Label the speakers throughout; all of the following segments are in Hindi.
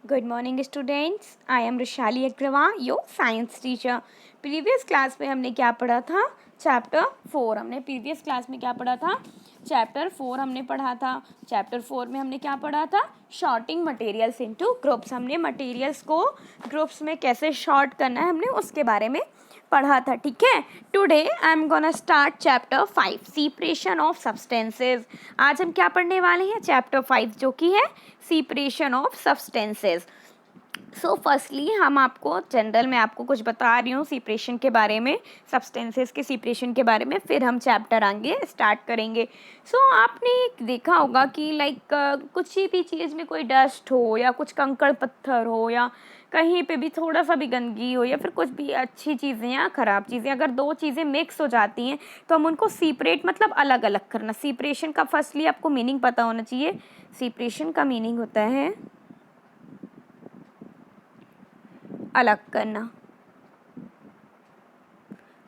Speaker 1: Good morning students. I am Rishali Agrawal, your science teacher. Previous class में हमने क्या पढ़ा था? चैप्टर 4 हमने प्रीवियस क्लास में क्या पढ़ा था? चैप्टर 4 हमने पढ़ा था. चैप्टर 4 में हमने क्या पढ़ा था? Sorting materials into groups. हमने मटेरियल्स को ग्रुप्स में कैसे शॉर्ट करना है हमने उसके बारे में पढ़ा था. ठीक है. Today I am gonna start chapter 5 separation of substances. आज हम क्या पढ़ने वाले हैं? चैप्टर 5 जो कि है separation of substances. So firstly हम आपको जनरल में आपको कुछ बता रही हूँ सेपरेशन के बारे में, सब्सटेंसेस के सेपरेशन के बारे में, फिर हम चैप्टर आगे स्टार्ट करेंगे. सो आपने देखा होगा कि लाइक कुछ भी चीज़ में कोई डस्ट हो या कुछ कंकड़ पत्थर हो या कहीं पे भी थोड़ा सा भी गंदगी हो या फिर कुछ भी अच्छी चीज़ें या ख़राब चीज़ें, अगर दो चीज़ें मिक्स हो जाती हैं तो हम उनको सेपरेट मतलब अलग अलग करना. सेपरेशन का फर्स्टली आपको मीनिंग पता होना चाहिए. सेपरेशन का मीनिंग होता है अलग करना,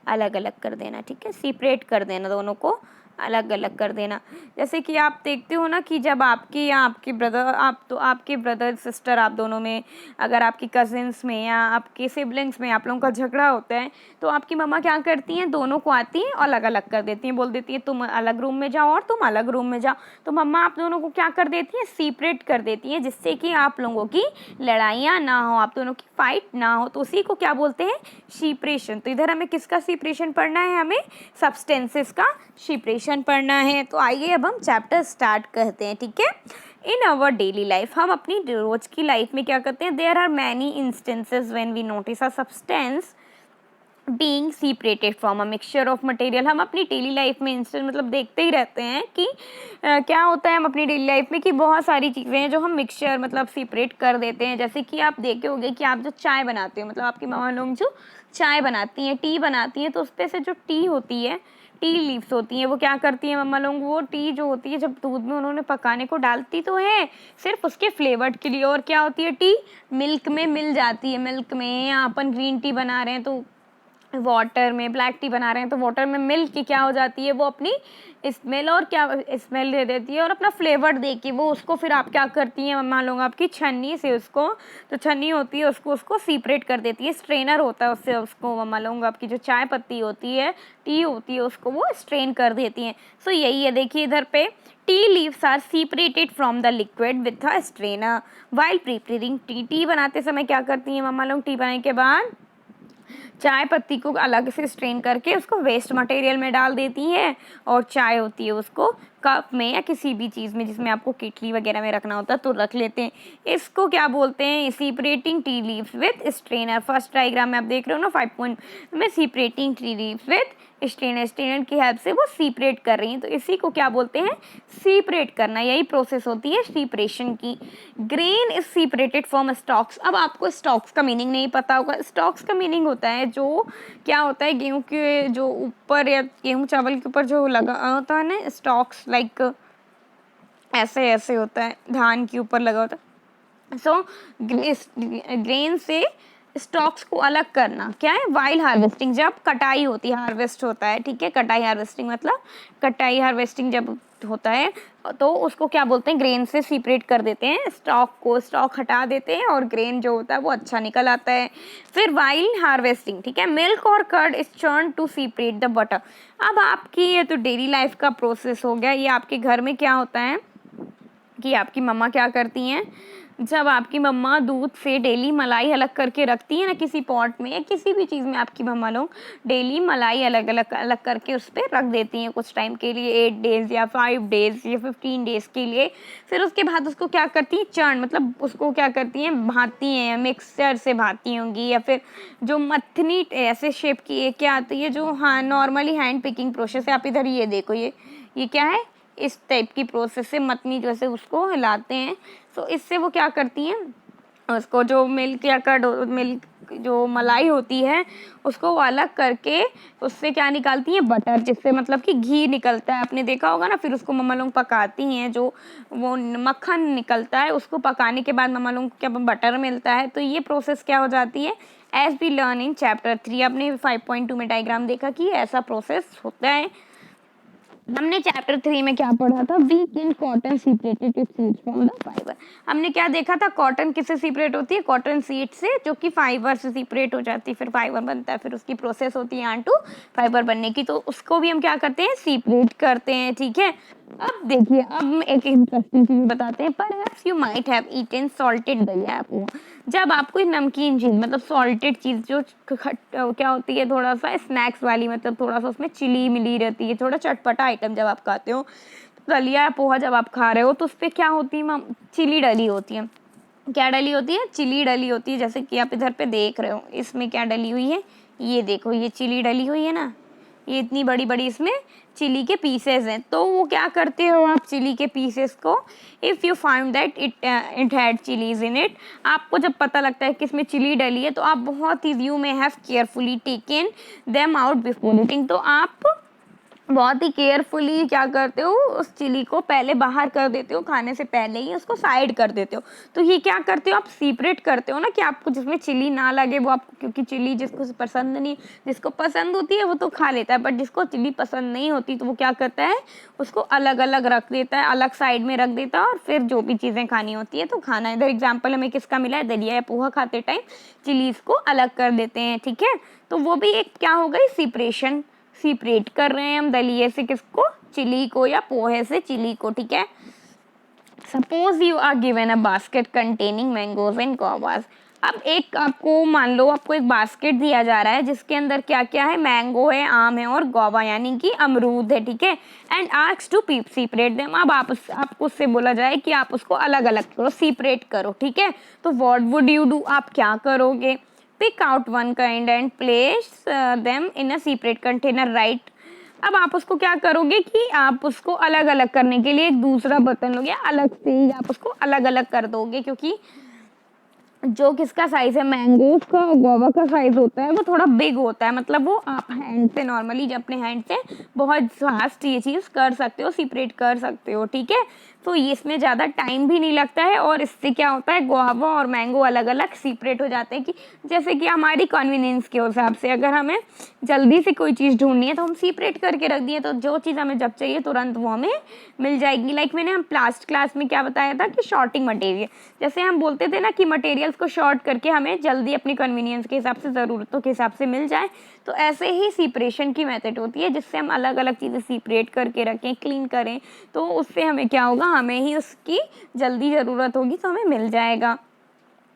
Speaker 1: अलग अलग कर देना. ठीक है. सेपरेट कर देना, दोनों को अलग अलग कर देना. जैसे कि आप देखते हो ना कि जब आपकी या आपके ब्रदर आपके ब्रदर सिस्टर आप दोनों में, अगर आपकी कजिन्स में या आपके सिबलिंग्स में आप लोगों का झगड़ा होता है तो आपकी मम्मा क्या करती हैं? दोनों को आती हैं अलग अलग कर देती हैं. बोल देती है तुम अलग रूम में जाओ और तुम अलग रूम में जाओ. तो मम्मा आप दोनों को क्या कर देती हैं? सेपरेट कर देती हैं, जिससे कि आप लोगों की लड़ाइयाँ ना हो, आप दोनों की फाइट ना हो. तो उसी को क्या बोलते हैं? सेपरेशन. तो इधर हमें किसका सेपरेशन पढ़ना है? हमें सब्सटेंसेस का सेपरेशन पढ़ना है. तो आइए अब हम चैप्टर स्टार्ट करते हैं. ठीक है. इन आवर डेली लाइफ, हम अपनी रोज की लाइफ में क्या करते हैं? There are many instances when we notice a substance being separated from a mixture of material. हम अपनी डेली लाइफ में इंस्टेंट मतलब देखते ही रहते हैं कि क्या होता है हम अपनी डेली लाइफ में कि बहुत सारी चीज़ें हैं जो हम मिक्सचर मतलब सेपरेट कर देते हैं. जैसे कि आप देखे होंगे कि आप जो चाय बनाते हो, मतलब आपकी मामा लोग जो चाय बनाती हैं, टी बनाती हैं, तो उस पर से जो टी होती है, टी लीव्स होती हैं, वो क्या करती हैं मम्मा लोग? वो टी जो होती है जब दूध में उन्होंने पकाने को डालती तो है सिर्फ उसके फ्लेवर के लिए, और क्या होती है? टी मिल्क में मिल जाती है. मिल्क में, या अपन ग्रीन टी बना रहे हैं तो वाटर में, ब्लैक टी बना रहे हैं तो वाटर में मिल्क की क्या हो जाती है? वो अपनी स्मेल और क्या स्मेल दे देती है और अपना फ्लेवर दे के वो उसको फिर आप क्या करती हैं मम्मा लोग? आपकी छन्नी से उसको, तो छन्नी होती है उसको सेपरेट कर देती है. स्ट्रेनर होता है, उससे उसको मम्मा लोग आपकी जो चाय पत्ती होती है, टी होती है, उसको वो स्ट्रेन कर देती हैं. सो यही है, देखिए इधर पे tea leaves are separated from the liquid with a strainer while preparing tea. Tea बनाते समय क्या करती हैं मम्मा लोग? टी बनाने के बाद चाय पत्ती को अलग से स्ट्रेन करके उसको वेस्ट मटेरियल में डाल देती हैं और चाय होती है उसको कप में या किसी भी चीज़ में जिसमें आपको केटली वगैरह में रखना होता है तो रख लेते हैं. इसको क्या बोलते हैं? Separating tea leaves with strainer. First diagram में आप देख रहे हो ना 5 पॉइंट में, separating tea leaves with strainer. Strainer की हेल्प से वो सेपरेट कर रही हैं, तो इसी को क्या बोलते हैं? सेपरेट करना. यही प्रोसेस होती है सेपरेशन की. Grain is separated from stocks. अब आपको स्टॉक्स का मीनिंग नहीं पता होगा. स्टॉक्स का मीनिंग होता है जो क्या होता है? गेहूं के जो ऊपर या गेहूं चावल के ऊपर जो लगा होता है ना स्टॉक्स, लाइक ऐसे ऐसे होता है, धान के ऊपर लगा होता है. सो ग्रेन से स्टॉक्स को अलग करना क्या है? While harvesting. जब कटाई होती है, हार्वेस्ट होता है. ठीक है. कटाई हार्वेस्टिंग मतलब कटाई हार्वेस्टिंग जब होता है तो उसको क्या बोलते हैं? ग्रेन से सेपरेट कर देते हैं स्टॉक को, स्टॉक हटा देते हैं और ग्रेन जो होता है वो अच्छा निकल आता है. फिर वाइल हार्वेस्टिंग. ठीक है. मिल्क और curd is churn to separate the butter. अब आपकी ये तो डेली लाइफ का प्रोसेस हो गया. ये आपके घर में क्या होता है कि आपकी मम्मा क्या करती हैं? जब आपकी मम्मा दूध से डेली मलाई अलग करके रखती है ना किसी पॉट में या किसी भी चीज़ में, आपकी मम्मा लोग डेली मलाई अलग अलग अलग करके उस पर रख देती हैं कुछ टाइम के लिए, 8 डेज़ या 5 डेज़ या 15 डेज़ के लिए. फिर उसके बाद उसको क्या करती हैं? चर्न मतलब उसको क्या करती हैं? भाती हैं, मिक्सचर से भाती होंगी या फिर जो मथनी ऐसे शेप की एक क्या आती है जो, हाँ, नॉर्मली हैंड पिकिंग प्रोसेस है. आप इधर ये देखो, ये क्या है? इस टाइप की प्रोसेस से मथनी जैसे उसको हिलाते हैं. तो इससे वो क्या करती हैं? उसको जो मिल्क या कर्ड मिल्क जो मलाई होती है उसको वो अलग करके उससे क्या निकालती हैं? बटर, जिससे मतलब कि घी निकलता है. आपने देखा होगा ना. फिर उसको मम्मा लोग पकाती हैं, जो वो मक्खन निकलता है उसको पकाने के बाद मम्मा लोग को क्या बटर मिलता है. तो ये प्रोसेस क्या हो जाती है? As we learn in chapter 3. आपने 5.2 में डायग्राम देखा कि ऐसा प्रोसेस होता है. हमने चैप्टर 3 में क्या पढ़ा था, week in cotton separated its seeds from the fibre. हमने क्या देखा था, कॉटन किससे सेपरेट होती है, कॉटन सीड से, जो कि फाइबर से सेपरेट हो जाती है, फिर फाइबर बनता है, फिर उसकी प्रोसेस होती है टू फाइबर बनने की, तो उसको भी हम क्या करते हैं, सेपरेट करते हैं, ठीक है। अब देखिए, अब हम एक इंटरेस्टिंग चीज बताते हैं, perhaps you might have eaten salted daliya. जब आप कोई नमकीन चीज, मतलब सॉल्टेड चीज, जो क्या होती है, थोड़ा सा स्नैक्स वाली, मतलब थोड़ा सा उसमें चिली मिली रहती है, थोड़ा चटपटा आइटम जब आप खाते हो, दलिया या पोहा जब आप खा रहे हो, तो उस पर क्या होती है, चिली डली होती है। क्या डली होती है, चिली डली होती है। जैसे कि आप इधर पे देख रहे हो, इसमें क्या डली हुई है, ये देखो, ये चिली डली हुई है ना, ये इतनी बड़ी बड़ी इसमें चिली के पीसेस हैं। तो वो क्या करते हो आप, चिली के पीसेस को, if you find that it had chillies in it, आपको जब पता लगता है कि इसमें चिली डली है, तो आप बहुत ही, you may have carefully taken them out before eating, तो आप बहुत ही केयरफुली क्या करते हो, उस चिली को पहले बाहर कर देते हो, खाने से पहले ही उसको साइड कर देते हो। तो ये क्या करते हो, आप सेपरेट करते हो ना, कि आपको जिसमें चिली ना लगे वो आपको, क्योंकि चिली जिसको पसंद नहीं, जिसको पसंद होती है वो तो खा लेता है, बट जिसको चिली पसंद नहीं होती तो वो क्या करता है, उसको अलग अलग रख देता है, अलग साइड में रख देता है, और फिर जो भी चीज़ें खानी होती है तो खाना। इधर एग्जाम्पल हमें किसका मिला है, दलिया या पोहा खाते टाइम चिलीज को अलग कर देते हैं, ठीक है। तो वो भी एक क्या हो गई, सेपरेशन, सेपरेट कर रहे हैं हम दलिये से किसको, चिली को, या पोहे से चिली को, ठीक है। Suppose you are given a basket containing mangoes and guavas. अब एक आपको, मान लो आपको एक बास्केट दिया जा रहा है जिसके अंदर क्या क्या है, मैंगो है, आम है और गोवा यानी कि अमरूद है, ठीक है। And asked to separate them. अब आपको उससे बोला जाए कि आप उसको अलग अलग करो, सेपरेट करो, ठीक है। तो व्हाट वुड यू डू, आप क्या करोगे, pick out one kind and place them in a separate container, right. अब आप उसको क्या करोगे कि आप उसको अलग अलग करने के लिए एक दूसरा बर्तन लोगे, अलग से ही आप उसको अलग अलग कर दोगे, क्योंकि जो किसका साइज है, मैंगो का, गुआवा का साइज होता है वो थोड़ा बिग होता है, मतलब वो आप हैंड से नॉर्मली जब अपने हैंड से बहुत फास्ट ये चीज़ कर सकते हो, सेपरेट कर सकते हो, ठीक है। तो इसमें ज़्यादा टाइम भी नहीं लगता है, और इससे क्या होता है, गुआवा और मैंगो अलग अलग सेपरेट हो जाते हैं, कि जैसे कि हमारी कन्वीनियंस के हिसाब से अगर हमें जल्दी से कोई चीज़ ढूंढनी है तो हम सेपरेट करके रख दिए, तो जो चीज़ हमें जब चाहिए तुरंत वो हमें मिल जाएगी। लाइक मैंने हम लास्ट क्लास में क्या बताया था कि शॉर्टिंग मटेरियल, जैसे हम बोलते थे ना कि मटेरियल्स को शॉर्ट करके हमें जल्दी अपनी कन्वीनियंस के हिसाब से, ज़रूरतों के हिसाब से मिल जाए, तो ऐसे ही सेपरेशन की मेथड होती है, जिससे हम अलग अलग चीज़ें सेपरेट करके रखें, क्लीन करें, तो उससे हमें क्या होगा, हमें ही उसकी जल्दी ज़रूरत होगी तो हमें मिल जाएगा,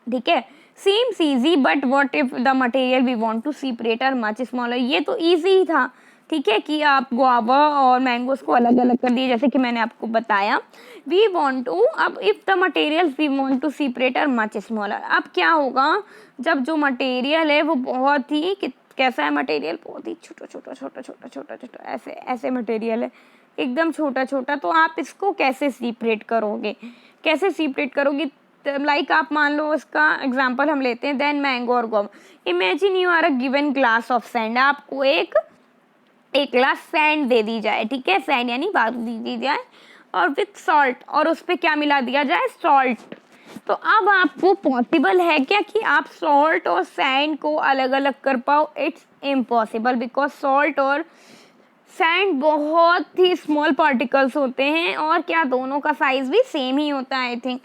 Speaker 1: ठीक है। seems easy but what if the material we want to separate are much smaller। ये तो easy ही था, ठीक है, कि आप गुआवा और मैंगोस को अलग अलग कर दिए, जैसे कि मैंने आपको बताया। वी वॉन्ट टू, अब if the materials we want to separate are much smaller, अब क्या होगा, जब जो मटेरियल है वो बहुत ही कैसा है, मटेरियल बहुत ही छोटा छोटा छोटा छोटा छोटा छोटा, ऐसे ऐसे मटेरियल है, एकदम छोटा छोटा, तो आप इसको कैसे सेपरेट करोगे, कैसे सेपरेट करोगे। लाइक आप मान लो, इसका एग्जांपल हम लेते हैं, देन मैंगो और guava. Imagine you are a given glass of sand, आपको एक ग्लास सैंड दे दी जाए, ठीक है, सैंड यानी बालू दी जाए, और विथ सॉल्ट, और उस पर क्या मिला दिया जाए, सॉल्ट। तो अब आपको पॉसिबल है क्या कि आप सॉल्ट और सैंड को अलग अलग कर पाओ, इट्स इम्पॉसिबल, बिकॉज सॉल्ट और सैंड बहुत ही स्मॉल पार्टिकल्स होते हैं, और क्या दोनों का साइज भी सेम ही होता है, आई थिंक।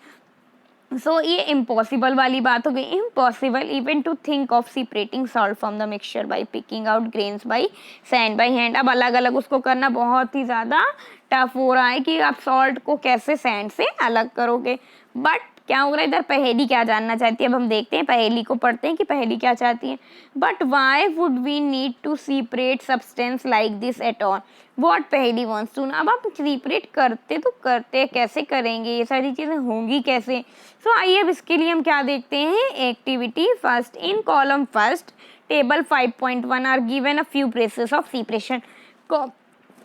Speaker 1: सो ये इम्पॉसिबल वाली बात हो गई, impossible even to think of separating salt from the mixture by picking out grains by sand by hand. अब अलग अलग उसको करना बहुत ही ज़्यादा टफ हो रहा है कि आप सॉल्ट को कैसे सैंड से अलग करोगे। बट क्या हो रहा है, इधर पहेली क्या जानना चाहती है, अब हम देखते हैं, पहेली को पढ़ते हैं कि पहेली क्या चाहती है। But why would we need to separate substance like this at all, what Paheli wants to. अब आप सेपरेट करते तो करते, कैसे करेंगे, ये सारी चीज़ें होंगी कैसे। सो आइए अब इसके लिए हम क्या देखते हैं, activity first. In column first table 5.1 are given a few process of separation.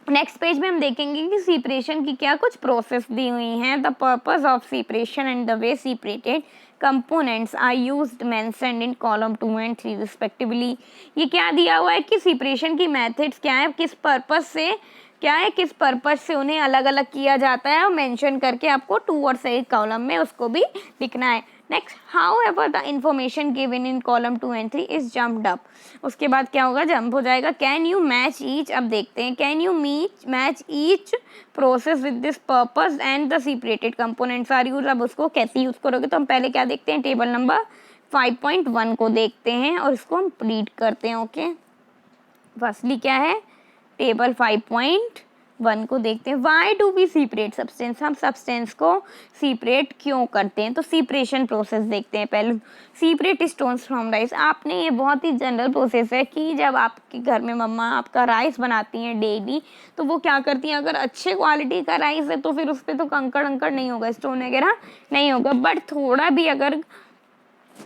Speaker 1: Next page में हम देखेंगे कि सेपरेशन की क्या कुछ प्रोसेस दी हुई हैं। The purpose of separation and the way separated components are used mentioned in column 2 and 3 respectively. ये क्या दिया हुआ है कि सेपरेशन की मेथड्स क्या है, किस पर्पस से, क्या है, किस पर्पस से उन्हें अलग अलग किया जाता है, और मेंशन करके आपको 2 और 3 कॉलम में उसको भी लिखना है। Next, how ever the information given in column 2 and 3 is jumped up, उसके बाद क्या होगा, जंप हो जाएगा। कैन यू मैच ईच, अब देखते हैं, can you match each process with this purpose and the separated components are use. अब उसको कैसे यूज करोगे, तो हम पहले क्या देखते हैं, टेबल नंबर 5.1 को देखते हैं और इसको हम रीड करते हैं। ओके, फर्स्टली क्या है, टेबल 5.1 को देखते हैं। वाई डू वी सीपरेट सब्सटेंस, हम सब्सटेंस को सीपरेट क्यों करते हैं, तो सीपरेशन प्रोसेस देखते हैं पहले। सीपरेट स्टोन्स फ्रॉम राइस, आपने ये बहुत ही जनरल प्रोसेस है कि जब आपके घर में मम्मा आपका राइस बनाती हैं डेली, तो वो क्या करती हैं, अगर अच्छे क्वालिटी का राइस है तो फिर उस पर तो कंकड़ अंकड़ नहीं होगा, स्टोन वगैरह नहीं होगा, बट थोड़ा भी अगर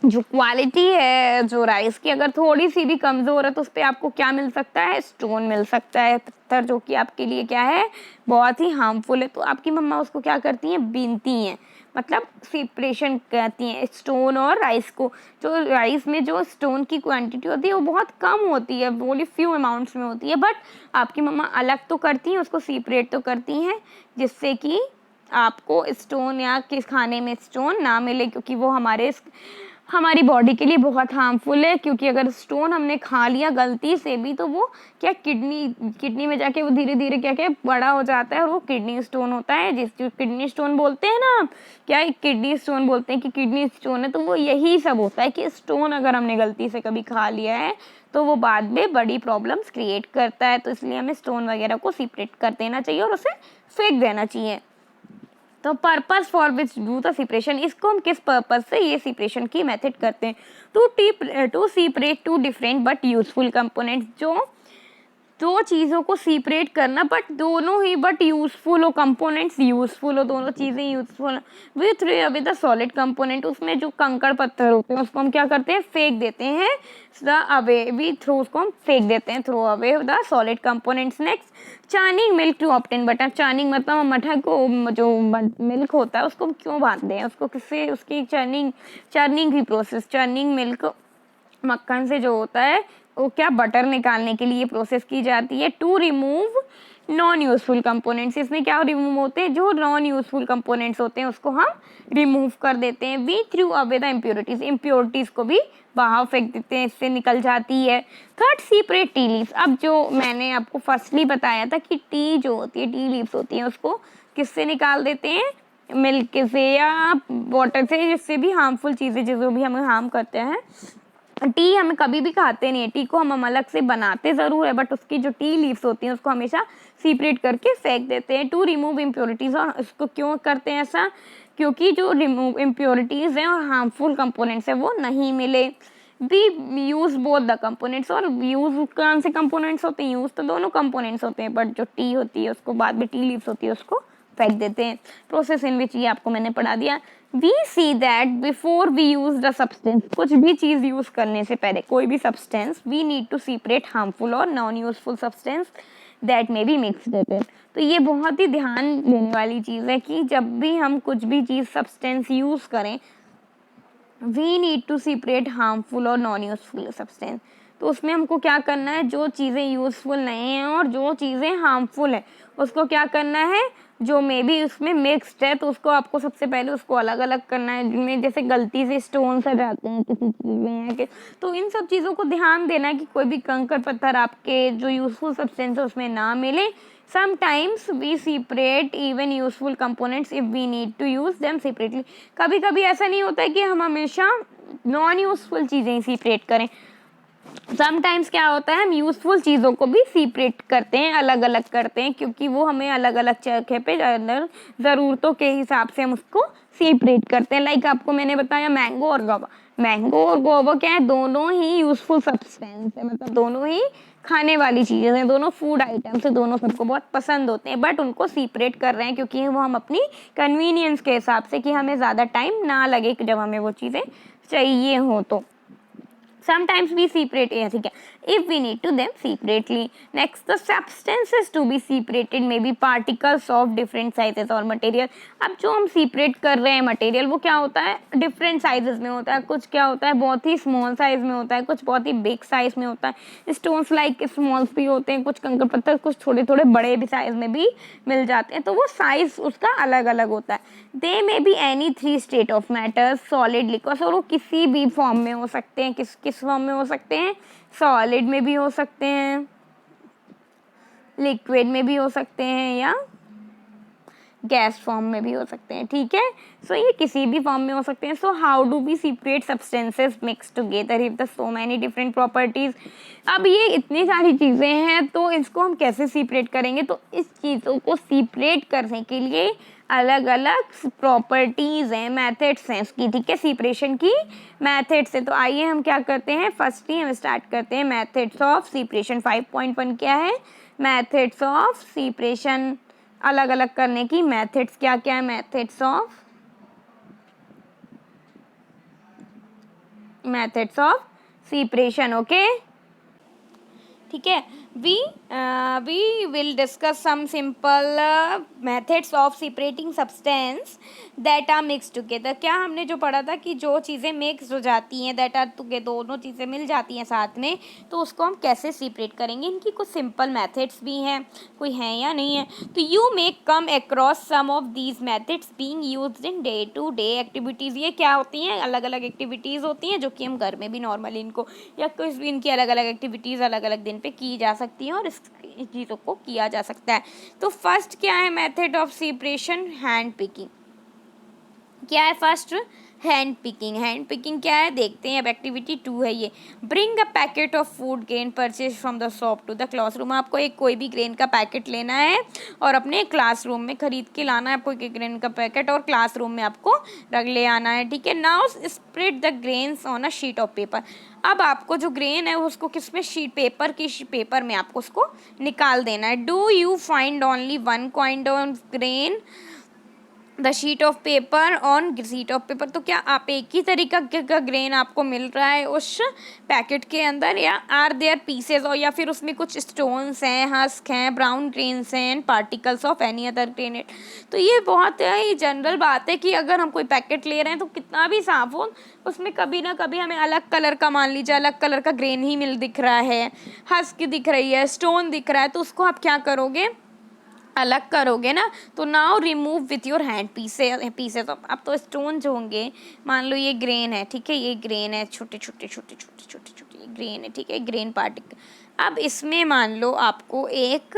Speaker 1: जो क्वालिटी है जो राइस की अगर थोड़ी सी भी कमज़ोर है तो उस पर आपको क्या मिल सकता है, स्टोन मिल सकता है, पत्थर, जो कि आपके लिए क्या है, बहुत ही हार्मफुल है। तो आपकी मम्मा उसको क्या करती हैं, बीनती हैं, मतलब सेपरेशन करती हैं स्टोन और राइस को। जो राइस में जो स्टोन की क्वांटिटी होती है वो बहुत कम होती है, ओनली फ्यू अमाउंट्स में होती है, बट आपकी मम्मा अलग तो करती हैं, उसको सेपरेट तो करती हैं, जिससे कि आपको स्टोन या किस खाने में स्टोन ना मिले, क्योंकि वो हमारी बॉडी के लिए बहुत हार्मफुल है। क्योंकि अगर स्टोन हमने खा लिया गलती से भी तो वो क्या किडनी में जाके वो धीरे धीरे क्या क्या बड़ा हो जाता है और वो किडनी स्टोन होता है, जो किडनी स्टोन बोलते हैं ना, क्या किडनी स्टोन बोलते हैं कि किडनी स्टोन है, तो वो यही सब होता है कि स्टोन अगर हमने गलती से कभी खा लिया है तो वो बाद में बड़ी प्रॉब्लम्स क्रिएट करता है। तो इसलिए हमें स्टोन वगैरह को सेपरेट कर देना चाहिए और उसे फेंक देना चाहिए। तो purpose for which do the separation, इसको हम किस पर्पस से ये सेपरेशन की मेथड करते हैं, to separate two different but useful components, जो दो चीज़ों को सेपरेट करना बट दोनों ही बट यूजफुल हो, कंपोनेंट्स यूजफुल हो, दोनों चीज़ें useful. We throw away the solid component, उसमें जो कंकड़ पत्थर होते हैं उसको हम क्या करते हैं, फेंक देते हैं, द अवे वी थ्रो, उसको हम फेंक देते हैं, throw away the solid components. Next, churning milk to obtain butter, churning मतलब हम मठा को जो मिल्क होता है उसको हम क्यों बांधते हैं, उसको किससे, उसकी चर्निंग की प्रोसेस, चर्निंग मिल्क मक्खन से जो होता है वो क्या बटर निकालने के लिए प्रोसेस की जाती है। To remove non useful components, इसमें क्या रिमूव होते हैं, जो नॉन यूजफुल कंपोनेंट्स होते हैं उसको हम रिमूव कर देते हैं। We through away the impurities को भी बाहर फेंक देते हैं, इससे निकल जाती है। थर्ड, सेपरेट टी लीव्स, अब जो मैंने आपको फर्स्टली बताया था कि टी जो होती है, टी लीव्स होती हैं, उसको किससे निकाल देते हैं, मिल्क से या वाटर से, जिससे भी हार्मफुल चीज़ें जो भी हमें हार्म करते हैं। टी हम कभी भी खाते नहीं है, टी को हम अलग से बनाते ज़रूर है, बट उसकी जो टी लीव्स होती हैं उसको हमेशा सेपरेट करके फेंक देते हैं। टू रिमूव इम्प्योरिटीज़, और इसको क्यों करते हैं ऐसा, क्योंकि जो रिमूव इम्प्योरिटीज़ हैं और हार्मफुल कंपोनेंट्स हैं वो नहीं मिले। We use both the components, और यूज़ कौन से कंपोनेंट्स होते हैं, यूज़ तो दोनों कंपोनेंट्स होते हैं, बट जो टी होती है उसको बाद में टी लीव्स होती है उसको फेंक देते हैं। प्रोसेस इन विच, ये आपको मैंने पढ़ा दिया। We see that before we use the substance, कुछ भी चीज़ यूज़ करने से पहले, कोई भी substance, we need to separate harmful और non useful substance that may be mixed it. तो ये बहुत ही ध्यान देने वाली चीज़ है कि जब भी हम कुछ भी चीज़ सब्सटेंस यूज़ करें, we need to separate harmful और नॉन यूजफुल सब्सटेंस। तो उसमें हमको क्या करना है, जो चीज़ें यूज़फुल नहीं हैं और जो चीज़ें हार्मफुल हैं उसको क्या करना है, जो मे बी उसमें मिक्स्ड है तो उसको आपको सबसे पहले उसको अलग अलग करना है। जिनमें जैसे गलती से स्टोन्स आ जाते हैं किसी चीज़ में है, तो इन सब चीज़ों को ध्यान देना है कि कोई भी कंकड़ पत्थर आपके जो यूज़फुल सब्सटेंस है उसमें ना मिले। Sometimes we separate even useful components if we need to use them separately, कभी कभी ऐसा नहीं होता है कि हम हमेशा नॉन यूज़फुल चीज़ें ही सेपरेट करें। समटाइम्स क्या होता है, हम यूज़फुल चीज़ों को भी सेपरेट करते हैं, अलग अलग करते हैं, क्योंकि वो हमें अलग अलग जगह पे ज़रूरतों के हिसाब से हम उसको सेपरेट करते हैं। लाइक आपको मैंने बताया मैंगो और गुआवा, मैंगो और गुआवा क्या है, दोनों ही यूज़फुल सब्सटेंस है, मतलब दोनों ही खाने वाली चीज़ें हैं, दोनों फूड आइटम्स है, दोनों सबको बहुत पसंद होते हैं, बट उनको सेपरेट कर रहे हैं क्योंकि वो हम अपनी कन्वीनियंस के हिसाब से, कि हमें ज़्यादा टाइम ना लगे जब हमें वो चीज़ें चाहिए हो। तो sometimes we separate, ठीक है, if we need to them separately. Next, the substances to be separated may be particles of different sizes or material. अब जो हम separate कर रहे हैं मटेरियल वो क्या होता है, डिफरेंट साइजेस में होता है, कुछ क्या होता है बहुत ही स्मॉल साइज में होता है, कुछ बहुत ही बिग साइज में होता है, स्टोन्स लाइक स्मॉल्स भी होते हैं, कुछ कंकड़ पत्थर कुछ थोड़े थोड़े बड़े भी साइज में भी मिल जाते हैं, तो वो साइज उसका अलग अलग होता है. They may be any 3 state of matter, solid, liquid, और वो किसी भी फॉर्म में हो सकते हैं. किस फॉर्म में हो सकते हैं, सॉलिड में भी हो सकते हैं, लिक्विड में भी हो सकते हैं, या गैस फॉर्म में भी हो सकते हैं. ठीक है, सो ये किसी भी फॉर्म में हो सकते हैं. So how do we separate substances mix together if the so many different properties. अब ये इतनी सारी चीज़ें हैं तो इसको हम कैसे सेपरेट करेंगे, तो इस चीज़ों को सेपरेट करने के लिए अलग अलग प्रॉपर्टीज़ हैं, मेथड्स हैं उसकी. ठीक है, सेपरेशन की मेथड्स है. तो आइए हम क्या करते हैं, फर्स्टली हम स्टार्ट करते हैं मेथड्स ऑफ सेपरेशन. 5.1 क्या है, मेथड्स ऑफ सेपरेशन, अलग अलग करने की मेथड्स क्या क्या है, मेथड्स ऑफ सेपरेशन. ओके, ठीक है, we will discuss some simple methods of separating substance that are mix together. क्या हमने जो पढ़ा था कि जो चीज़ें मिक्स हो जाती हैं, दैट आर टुगेदर, दोनों चीज़ें मिल जाती हैं साथ में, तो उसको हम कैसे सेपरेट करेंगे. इनकी कुछ सिंपल मेथड्स भी हैं, कोई हैं या नहीं है. तो you may come across some of these methods being used in day to day activities. ये क्या होती हैं, अलग अलग एक्टिविटीज़ होती हैं जो कि हम घर में भी नॉर्मली इनको, या कुछ भी इनकी अलग अलग एक्टिविटीज़ अलग अलग दिन पे की जा सकती हैं और इस चीज़ों को किया जा सकता है. तो फर्स्ट क्या है method of separation, hand picking. क्या है first, hand picking. Hand picking क्या है देखते हैं. अब एक्टिविटी 2 है ये. Bring a packet of food grain purchase from the shop to the classroom. आपको एक कोई भी ग्रेन का पैकेट लेना है और अपने क्लासरूम में खरीद के लाना है आपको एक ग्रेन का पैकेट, और क्लासरूम में आपको रख ले आना है. ठीक है, now spread the grains on a sheet of paper. अब आपको जो ग्रेन है उसको किस में, शीट पेपर में आपको उसको निकाल देना है. Do you find only one kind of grain the sheet of paper on sheet of paper. तो क्या आप एक ही तरीका का ग्रेन आपको मिल रहा है उस पैकेट के अंदर, या आर देयर पीसेज, और या फिर उसमें कुछ स्टोन्स हैं, हस्क हैं, ब्राउन ग्रेन्स हैं, particles of any other grenade. तो ये बहुत ही जनरल बात है कि अगर हम कोई पैकेट ले रहे हैं तो कितना भी साफ हो उसमें कभी ना कभी हमें अलग कलर का, मान लीजिए अलग कलर का ग्रेन ही दिख रहा है, हस्क दिख रही है, स्टोन दिख रहा है, तो उसको आप क्या करोगे, अलग करोगे ना. तो now remove with your hand pieces of. अब तो स्टोन जो होंगे, मान लो ये ग्रेन है, ठीक है, ये ग्रेन है, छोटे छोटे ये ग्रेन है, ठीक है, ग्रेन पार्टिकल. अब इसमें मान लो आपको एक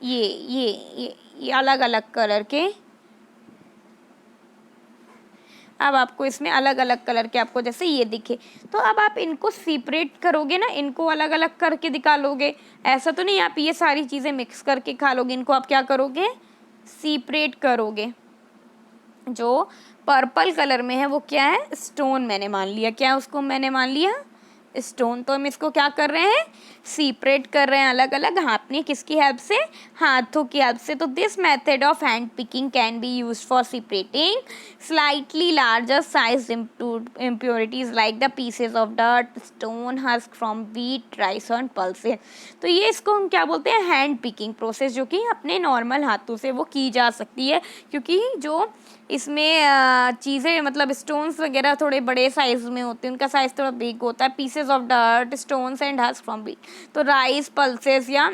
Speaker 1: ये अलग अलग कलर के, अब आपको इसमें अलग अलग कलर के आपको जैसे ये दिखे, तो अब आप इनको सेपरेट करोगे ना, इनको अलग अलग करके निकालोगे. ऐसा तो नहीं आप ये सारी चीज़ें मिक्स करके खा लोगे, इनको आप क्या करोगे, सेपरेट करोगे. जो पर्पल कलर में है वो क्या है, स्टोन मैंने मान लिया. क्या उसको मैंने मान लिया, स्टोन. तो हम इसको क्या कर रहे हैं, सेपरेट कर रहे हैं अलग अलग, अपनी किसकी हेल्प से, हाथों की हेल्प से. तो this method of hand picking can be used for separating slightly larger size impurities like the pieces of dirt, stone, husk from wheat, rice और पल्सेस. तो ये इसको हम क्या बोलते हैं, हैंड पिकिंग प्रोसेस, जो कि अपने नॉर्मल हाथों से वो की जा सकती है, क्योंकि जो इसमें चीज़ें मतलब स्टोन्स वगैरह थोड़े बड़े साइज में होते हैं, उनका साइज़ थोड़ा बिग होता है. Pieces of dirt, stones and husk from wheat. तो राइस, पल्सेस या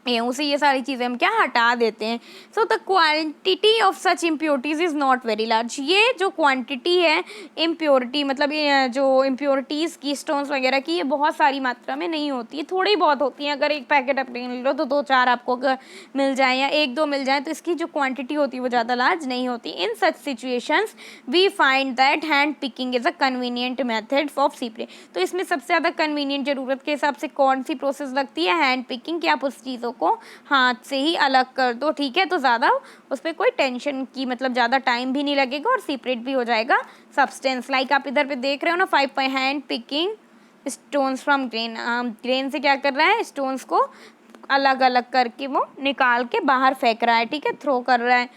Speaker 1: गेहूँ से ये सारी चीज़ें हम क्या हटा देते हैं. So the quantity of such impurities is not very large. ये जो क्वांटिटी है इम्प्योरिटी, मतलब ये जो इम्प्योरिटीज़ की, स्टोन्स वगैरह की, ये बहुत सारी मात्रा में नहीं होती है, थोड़ी बहुत होती हैं. अगर एक पैकेट आप ले लो तो 2-4 आपको अगर मिल जाए या 1-2 मिल जाए, तो इसकी जो क्वान्टिटी होती है वो ज़्यादा लार्ज नहीं होती. In such situations we find that hand picking is a convenient method of separate. तो इसमें सबसे ज़्यादा कन्वीनियंट ज़रूरत के हिसाब से कौन सी प्रोसेस लगती है, हैंड पिकिंग, कि आप उस चीज़ों को हाथ से ही अलग कर दो. ठीक है, तो ज़्यादा उस पर कोई टेंशन की, मतलब ज़्यादा टाइम भी नहीं लगेगा और सेपरेट भी हो जाएगा सब्सटेंस. लाइक आप इधर पे देख रहे हो ना, 5 hand picking stones from grain. Grain से क्या कर रहा है, स्टोन्स को अलग अलग करके वो निकाल के बाहर फेंक रहा है. ठीक है, थ्रो कर रहा है.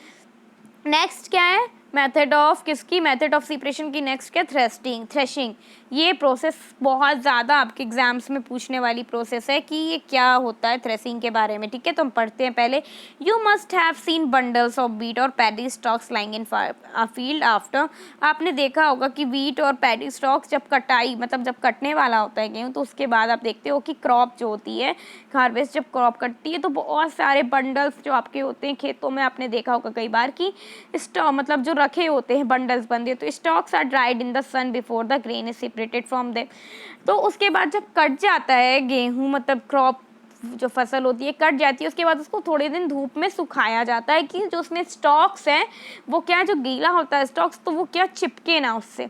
Speaker 1: नेक्स्ट क्या है, मेथड ऑफ किसकी, मेथड ऑफ सेपरेशन की नेक्स्ट क्या, थ्रेशिंग। ये प्रोसेस बहुत ज़्यादा आपके एग्जाम्स में पूछने वाली प्रोसेस है कि ये क्या होता है थ्रेशिंग के बारे में, ठीक है। तो हम पढ़ते हैं पहले। You must have seen bundles of wheat और paddy stalks lying in field after. आपने देखा होगा कि व्हीट और पैडी स्टॉक्स जब कटाई, मतलब जब कटने वाला होता है गेहूँ, तो उसके बाद आप देखते हो कि क्रॉप जो होती है, हार्वेस्ट जब क्रॉप कटती है तो बहुत सारे बंडल्स जो आपके होते हैं खेतों में, आपने देखा होगा कई बार कि स्टॉक मतलब जो रखे होते हैं बंडल्स बंदे, तो stalks are dried in the sun before the grain is separated from them. तो उसके बाद जब कट जाता है गेहूँ, मतलब क्रॉप जो फसल होती है कट जाती है, उसके बाद उसको थोड़े दिन धूप में सुखाया जाता है कि जो उसमें स्टॉक्स हैं वो क्या, जो गीला होता है स्टॉक्स, तो वो क्या चिपके ना उससे।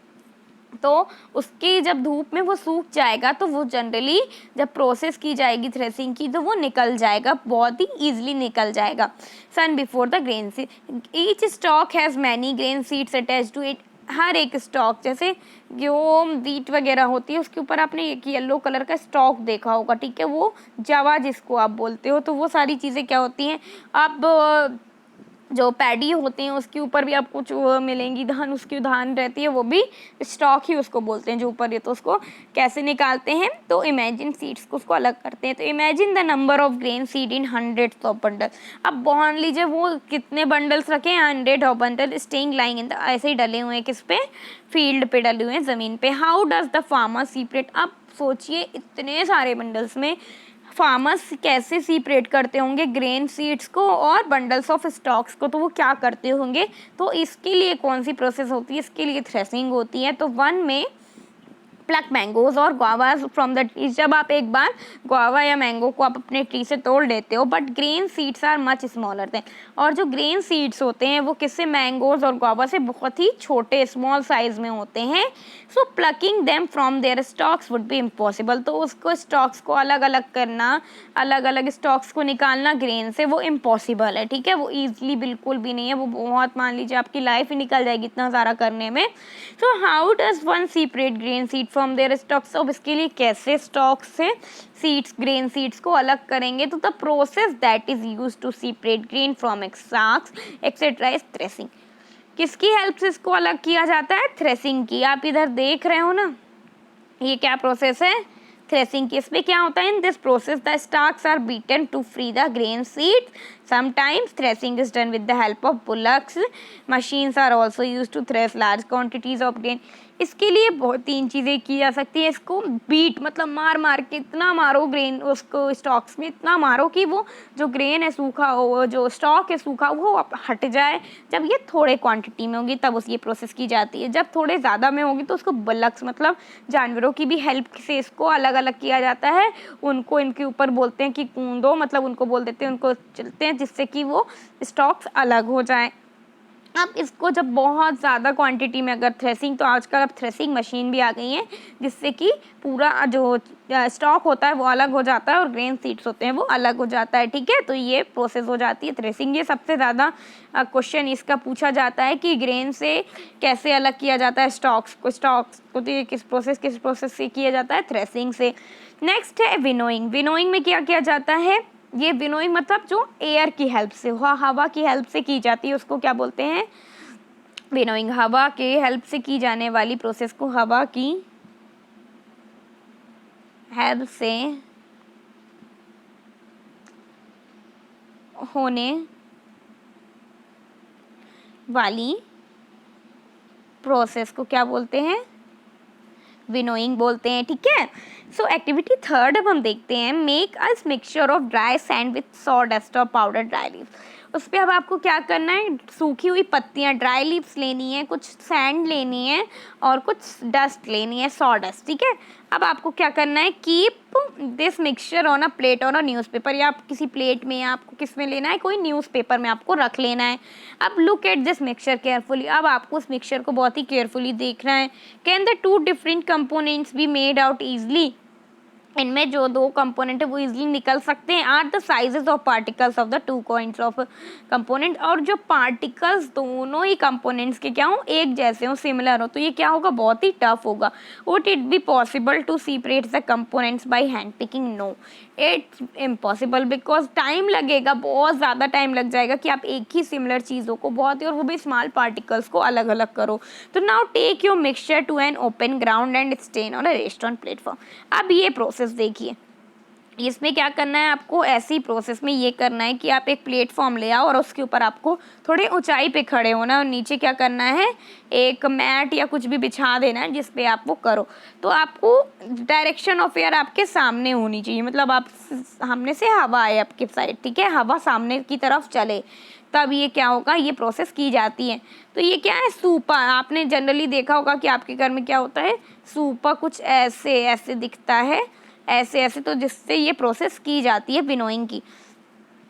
Speaker 1: तो उसकी जब धूप में वो सूख जाएगा तो वो जनरली जब प्रोसेस की जाएगी थ्रेसिंग की तो वो निकल जाएगा, बहुत ही ईजिली निकल जाएगा। सन before the grain seed, each stalk has many grain seeds attach to it. हर एक स्टॉक, जैसे जो वीट वगैरह होती है उसके ऊपर आपने एक येलो कलर का स्टॉक देखा होगा, ठीक है, वो जवा जिसको आप बोलते हो। तो वो सारी चीज़ें क्या होती हैं, आप जो पैडी होते हैं उसके ऊपर भी आपको जो मिलेंगी धान, उसकी धान रहती है वो भी स्टॉक ही उसको बोलते हैं जो ऊपर है। तो उसको कैसे निकालते हैं, तो इमेजिन सीड्स को उसको अलग करते हैं। तो imagine the number of grain seed in hundreds of bundle. अब मान लीजिए वो कितने बंडल्स रखे हैं, 100 of bundle staying lying in the, ऐसे ही डले हुए हैं किस पे, फील्ड पे डले हुए हैं ज़मीन पे। How does the farmer separate. अब सोचिए इतने सारे बंडल्स में फार्मर्स कैसे सीपरेट करते होंगे ग्रेन सीड्स को और बंडल्स ऑफ स्टॉक्स को, तो वो क्या करते होंगे। तो इसके लिए कौन सी प्रोसेस होती है, इसके लिए थ्रेसिंग होती है। तो वन में प्लक मैंगोज और गुआवाज फ्रॉम द ट्रीज। जब आप एक बार गुआवा या मैंगो को आप अपने ट्री से तोड़ लेते हो, but grain seeds are much smaller than. और जो ग्रेन सीड्स होते हैं वो किससे, मैंगोज और गुआवा से बहुत ही छोटे स्मॉल साइज में होते हैं। So plucking them from their stalks would be impossible. तो उसको स्टॉक्स को अलग अलग करना, अलग अलग स्टॉक्स को निकालना ग्रेन से, वो इम्पॉसिबल है, ठीक है, वो ईजिली बिल्कुल भी नहीं है। वो बहुत, मान लीजिए आपकी लाइफ ही निकल जाएगी इतना सारा करने में। So how does one separate grain seed from their stalks. अब इसके लिए कैसे स्टॉक से सीड्स, ग्रेन सीड्स को अलग करेंगे। तो the process that is use to separate grain from stalks etcetera is threshing. किसकी हेल्प से इसको अलग किया जाता है, थ्रेसिंग की। आप इधर देख रहे हो ना, ये क्या प्रोसेस है, थ्रेसिंग की। इसमें क्या होता है, in this process the stalks are beaten to free the grain seeds. Sometimes threshing is done with the help of bullocks. Machines are also use to thresh large quantities of grain. इसके लिए बहुत 3 चीज़ें की जा सकती हैं। इसको बीट मतलब मार मार के इतना मारो ग्रेन, उसको स्टॉक्स में इतना मारो कि वो जो ग्रेन है सूखा हो, जो स्टॉक है सूखा वो हट जाए। जब ये थोड़े क्वांटिटी में होगी तब उस ये प्रोसेस की जाती है। जब थोड़े ज़्यादा में होगी तो उसको बुलक्स मतलब जानवरों की भी हेल्प से इसको अलग अलग किया जाता है। उनको इनके ऊपर बोलते हैं कि कूदो, मतलब उनको बोल देते हैं, उनको चलते हैं जिससे कि वो स्टॉक्स अलग हो जाएं। अब इसको जब बहुत ज़्यादा क्वांटिटी में अगर थ्रेसिंग, तो आजकल अब थ्रेसिंग मशीन भी आ गई हैं जिससे कि पूरा जो स्टॉक होता है वो अलग हो जाता है और ग्रेन सीड्स होते हैं वो अलग हो जाता है, ठीक है। तो ये प्रोसेस हो जाती है थ्रेसिंग। ये सबसे ज़्यादा क्वेश्चन इसका पूछा जाता है कि ग्रेन से कैसे अलग किया जाता है स्टॉक्स को। तो ये किस प्रोसेस से किया जाता है, थ्रेसिंग से। नेक्स्ट है विनोइंग। विनोइंग में क्या किया जाता है, ये विनोइंग मतलब जो एयर की हेल्प से, हवा की हेल्प से की जाती है, उसको क्या बोलते हैं, विनोइंग। हवा के हेल्प से की जाने वाली प्रोसेस को हवा की हेल्प से होने वाली प्रोसेस को क्या बोलते हैं, विनोइंग बोलते हैं, ठीक है। सो एक्टिविटी थर्ड अब हम देखते हैं, make us mixture of dry sand with sawdust और पाउडर ड्राई लीव्स। उस पर अब आपको क्या करना है, सूखी हुई पत्तियाँ, ड्राई लीव्स लेनी है, कुछ सैंड लेनी है और कुछ डस्ट लेनी है, सॉडस्ट, ठीक है। अब आपको क्या करना है, keep this mixture on a plate और अ न्यूज़पेपर, या आप किसी प्लेट में या आपको किस में लेना है, कोई न्यूज़पेपर में आपको रख लेना है। अब look at this mixture carefully, अब आपको उस मिक्सचर को बहुत ही केयरफुली देखना है। Can the 2 different components be made out easily. इनमें जो दो कंपोनेंट है वो इजीली निकल सकते हैं। Are the sizes of particles of the two coins of component, और जो पार्टिकल्स दोनों ही कंपोनेंट्स के क्या हो, एक जैसे हो, सिमिलर हो, तो ये क्या होगा, बहुत ही टफ होगा। Would it be possible to separate the components by hand picking? No, it's impossible, because time लगेगा, बहुत ज़्यादा टाइम लग जाएगा कि आप एक ही सिमिलर चीज़ों को बहुत ही, और वो भी स्मॉल पार्टिकल्स को अलग अलग करो। तो now take your mixture to an open ground and stand on a restaurant platform. अब ये प्रोसेस देखिए, इसमें क्या करना है आपको, ऐसी प्रोसेस में ये करना है कि आप एक प्लेटफॉर्म ले आओ और उसके ऊपर आपको थोड़े ऊंचाई पे खड़े होना है, और नीचे क्या करना है, एक मैट या कुछ भी बिछा देना है जिस पे आप वो करो। तो आपको डायरेक्शन ऑफ एयर आपके सामने होनी चाहिए, मतलब आप सामने से हवा आए आपके साइड, ठीक है, हवा सामने की तरफ चले, तब ये क्या होगा, ये प्रोसेस की जाती है। तो ये क्या है, सूपा, आपने जनरली देखा होगा कि आपके घर में क्या होता है, सूपा कुछ ऐसे ऐसे दिखता है, ऐसे ऐसे, तो जिससे ये प्रोसेस की जाती है विनोइंग की।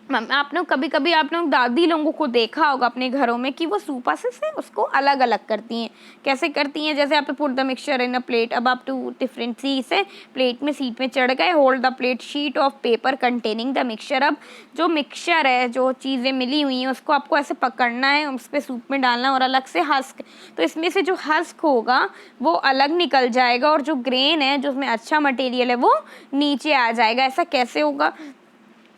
Speaker 1: आपने कभी कभी आप लोग दादी लोगों को देखा होगा अपने घरों में कि वो सूपा से उसको अलग अलग करती हैं। कैसे करती हैं, जैसे आप put the mixture in a plate, अब आप टू डिफरेंट सी से प्लेट में सीट में चढ़ गए, hold the plate sheet of paper containing the mixture. अब जो मिक्सचर है, जो चीज़ें मिली हुई हैं, उसको आपको ऐसे पकड़ना है, उस पर सूप में डालना है, और अलग से हस्क, तो इसमें से जो हस्क होगा वो अलग निकल जाएगा, और जो ग्रेन है, जो उसमें अच्छा मटेरियल है, वो नीचे आ जाएगा। ऐसा कैसे होगा,